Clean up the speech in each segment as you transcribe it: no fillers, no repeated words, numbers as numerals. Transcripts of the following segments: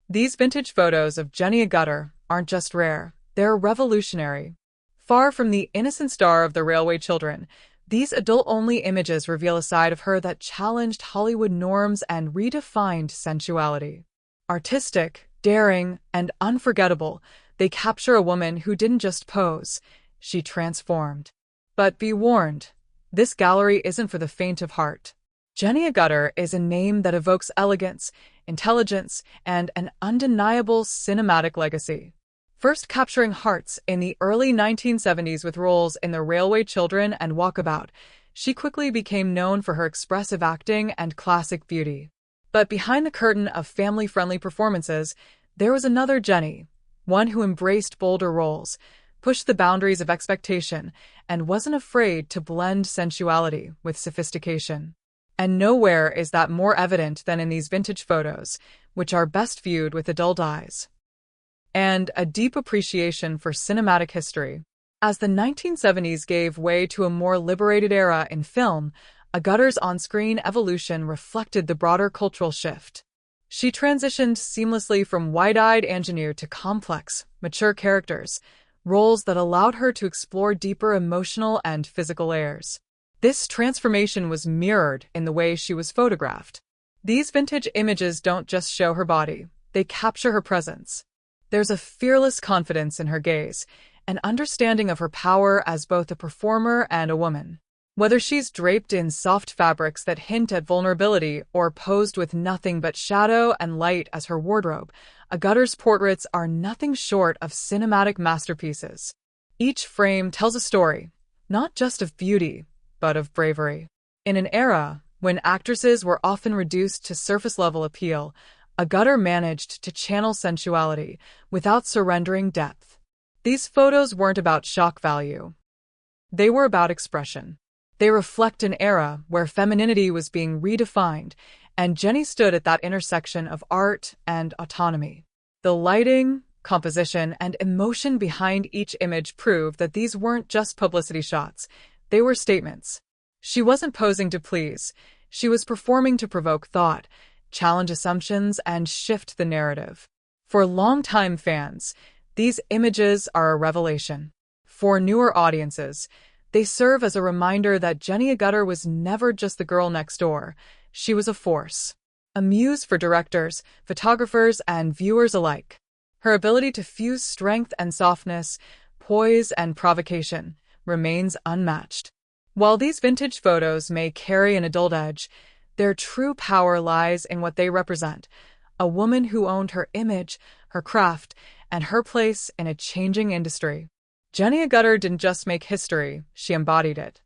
These vintage photos of Jenny Agutter aren't just rare, they're revolutionary. Far from the innocent star of the Railway Children, these adult-only images reveal a side of her that challenged Hollywood norms and redefined sensuality. Artistic, daring, and unforgettable, they capture a woman who didn't just pose, she transformed. But be warned, this gallery isn't for the faint of heart. Jenny Agutter is a name that evokes elegance, intelligence, and an undeniable cinematic legacy. First capturing hearts in the early 1970s with roles in The Railway Children and Walkabout, she quickly became known for her expressive acting and classic beauty. But behind the curtain of family-friendly performances, there was another Jenny, one who embraced bolder roles, pushed the boundaries of expectation, and wasn't afraid to blend sensuality with sophistication. And nowhere is that more evident than in these vintage photos, which are best viewed with adult eyes. And a deep appreciation for cinematic history. As the 1970s gave way to a more liberated era in film, Agutter's on-screen evolution reflected the broader cultural shift. She transitioned seamlessly from wide-eyed ingenue to complex, mature characters, roles that allowed her to explore deeper emotional and physical layers. This transformation was mirrored in the way she was photographed. These vintage images don't just show her body, they capture her presence. There's a fearless confidence in her gaze, an understanding of her power as both a performer and a woman. Whether she's draped in soft fabrics that hint at vulnerability or posed with nothing but shadow and light as her wardrobe, Agutter's portraits are nothing short of cinematic masterpieces. Each frame tells a story, not just of beauty, but of bravery. In an era when actresses were often reduced to surface-level appeal, Agutter managed to channel sensuality without surrendering depth. These photos weren't about shock value. They were about expression. They reflect an era where femininity was being redefined, and Jenny stood at that intersection of art and autonomy. The lighting, composition, and emotion behind each image prove that these weren't just publicity shots. They were statements. She wasn't posing to please. She was performing to provoke thought, challenge assumptions, and shift the narrative. For longtime fans, these images are a revelation. For newer audiences, they serve as a reminder that Jenny Agutter was never just the girl next door. She was a force, a muse for directors, photographers, and viewers alike. Her ability to fuse strength and softness, poise and provocation, remains unmatched. While these vintage photos may carry an adult edge, their true power lies in what they represent: a woman who owned her image, her craft, and her place in a changing industry. Jenny Agutter didn't just make history, she embodied it.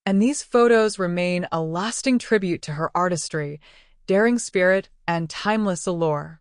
And these photos remain a lasting tribute to her artistry, daring spirit, and timeless allure.